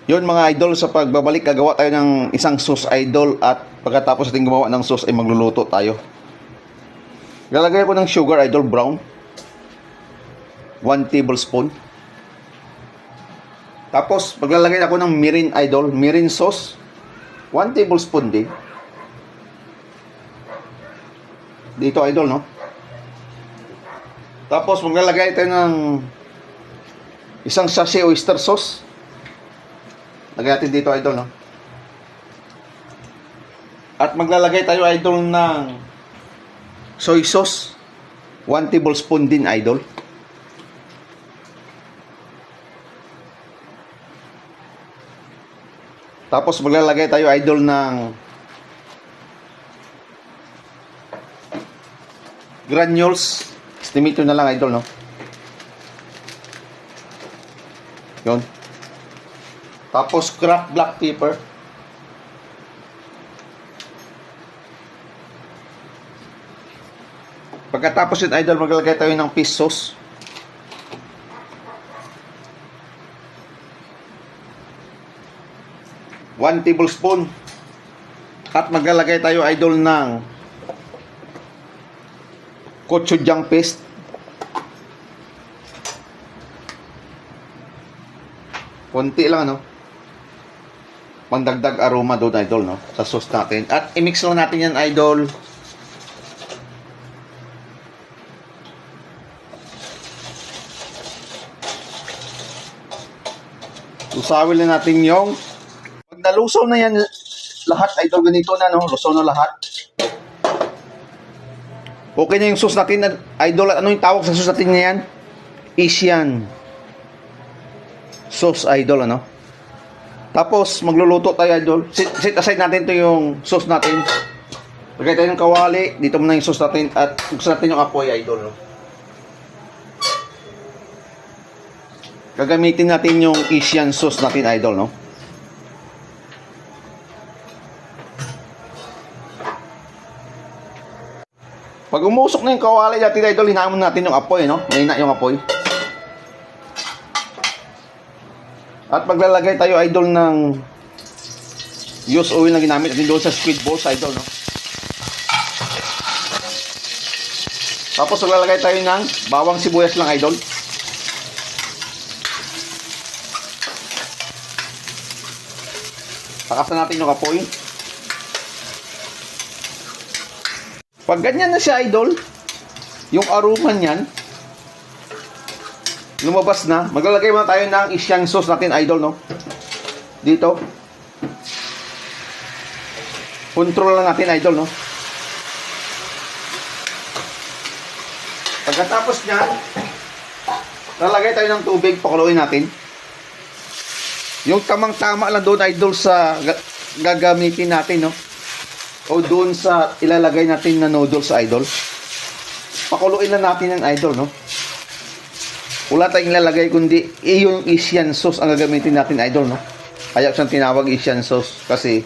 Yun mga idol, sa pagbabalik gagawa tayo ng isang sauce idol, at pagkatapos natin gumawa ng sauce ay magluluto tayo. Lalagay ko ng sugar idol brown, 1 tablespoon. Tapos maglalagay ako ng mirin idol, mirin sauce, 1 tablespoon din. Dito idol, no? Tapos maglalagay tayo ng isang sachet oyster sauce. Lagay natin dito idol, no? At maglalagay tayo idol ng soy sauce, 1 tablespoon din idol. Tapos maglalagay tayo idol ng granules. Estimate na lang idol, no? Yun. Tapos cracked black pepper. Pagkatapos yun idol, maglalagay tayo ng fish sauce. One tablespoon. At maglalagay tayo idol ng gochujang paste. Konti lang, no? Pandagdag aroma doon idol, no? Sa sauce natin. At i-mix lang natin yan idol. Usawin na natin yung pag nalusaw na yan lahat idol, ganito na, no? Lusaw na lahat. Okay na yung sauce natin idol. Ano yung tawag sa sauce natin na yan? Asian sauce idol, ano? Tapos magluluto tayo idol. Set aside natin to yung sauce natin. Lagay tayo ng kawali. Dito muna yung sauce natin. At buksan natin yung apoy idol, no? Gagamitin natin yung Asian sauce natin idol, no? Pag umusok na yung kawali natin idol, hinamon natin yung apoy, no? Mahina yung apoy. At maglalagay tayo idol ng used oil na ginamit natin doon sa squid balls idol, no? Tapos maglalagay tayo ng bawang sibuyas lang idol. Takasan natin yung apoy. Pag ganyan na siya idol, yung aroma niyan lumabas na, maglalagay muna tayo ng Asian sauce natin idol, no? Dito. Control lang natin idol, no? Pagkatapos niyan, lalagay tayo ng tubig, pakuluin natin. Yung tamang-tama lang doon idol sa gagamitin natin, no? O doon sa ilalagay natin na noodles idol. Pakuluin lang natin yung idol, no? Wala tayong ilalagay kundi yung Asian sauce ang gagamitin natin idol, no? Kaya siyang tinawag Asian sauce kasi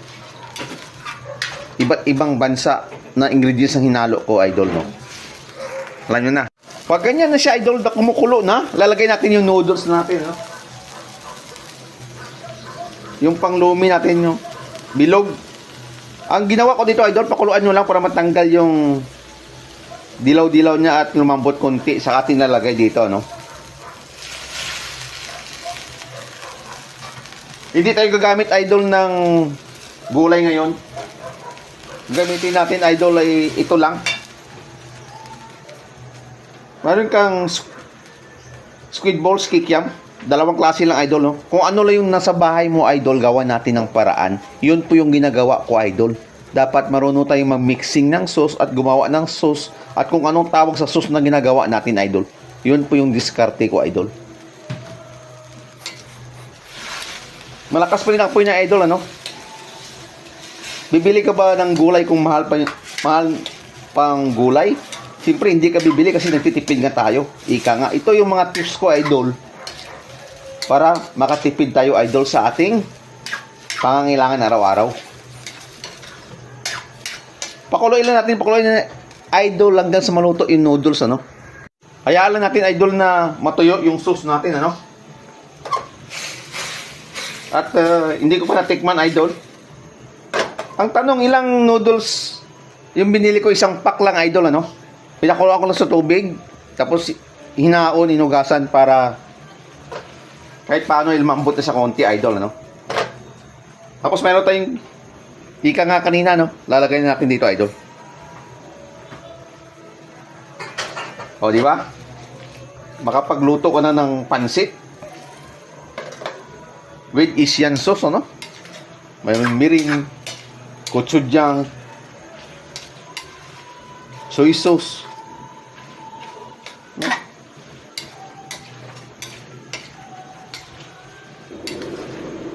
iba't ibang bansa na ingredients ang hinalo ko idol, no? Alam nyo na. Pag ganyan na siya idol, na kumukulo na, lalagay natin yung noodles natin, no? Yung panglumi natin, yung bilog. Ang ginawa ko dito idol, pakuluan nyo lang para matanggal yung dilaw-dilaw niya at lumambot konti, saka atin lalagay dito, no? Hindi tayo gagamit idol ng gulay ngayon. Gamitin natin idol ay ito lang. Meron kang squid balls, kikiam. Dalawang klase lang idol, no? Kung ano lang yung nasa bahay mo idol, gawa natin ng paraan. Yun po yung ginagawa ko idol. Dapat marunong tayong mag-mixing ng sauce at gumawa ng sauce at kung anong tawag sa sauce na ginagawa natin idol. Yun po yung diskarte ko idol. Malakas pa rin ang apoy na idol, ano? Bibili ka ba ng gulay kung mahal pang gulay? Siyempre hindi ka bibili kasi nagtitipid nga tayo. Ika nga, ito yung mga tips ko idol para makatipid tayo idol sa ating pangangailangan araw-araw. Pakuluin lang natin, idol lang dyan sa maluto yung noodles, ano? Hayaan lang natin idol na matuyo yung sauce natin, ano? At hindi ko pa natikman, idol. Ang tanong, ilang noodles yung binili ko? Isang pack lang, idol, ano? Pinakulo ko lang sa tubig. Tapos, hinaon, inugasan para kahit paano ilmambot na sa konti, idol, ano? Tapos, meron tayong ika nga kanina, no? Lalagay natin dito, idol. O, di ba? Makapagluto ka na ng pansit with Asian sauce, ano? Mayroon mirin, gochujang, soy sauce.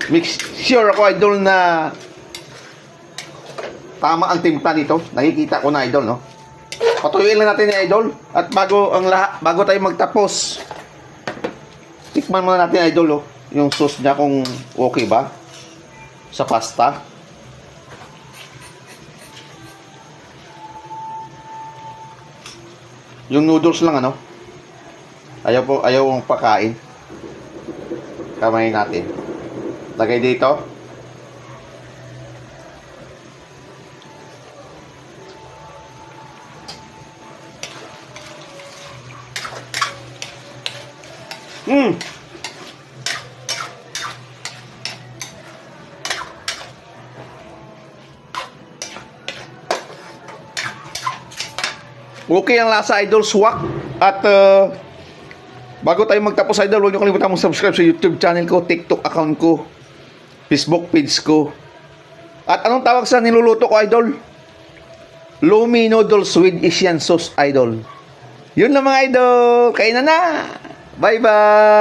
Make sure ako, idol, na tama ang timpla nito. Nakikita ko na, idol, no? Patuyuin lang natin ni idol. At bago tayo magtapos, tikman muna natin, idol, oh, yung sauce niya kung okay ba sa pasta. Yung noodles lang, ano? Ayaw mong pakain. Kamay natin. Lagay dito. Okay ang lasa, idol, swak. At bago tayo magtapos, idol, huwag niyo kalimutan mong subscribe sa YouTube channel ko, TikTok account ko, Facebook page ko. At anong tawag sa niluluto ko, idol? Lomi noodles with Asian sauce, idol. Yun lang, mga idol. Kainan na. Bye-bye.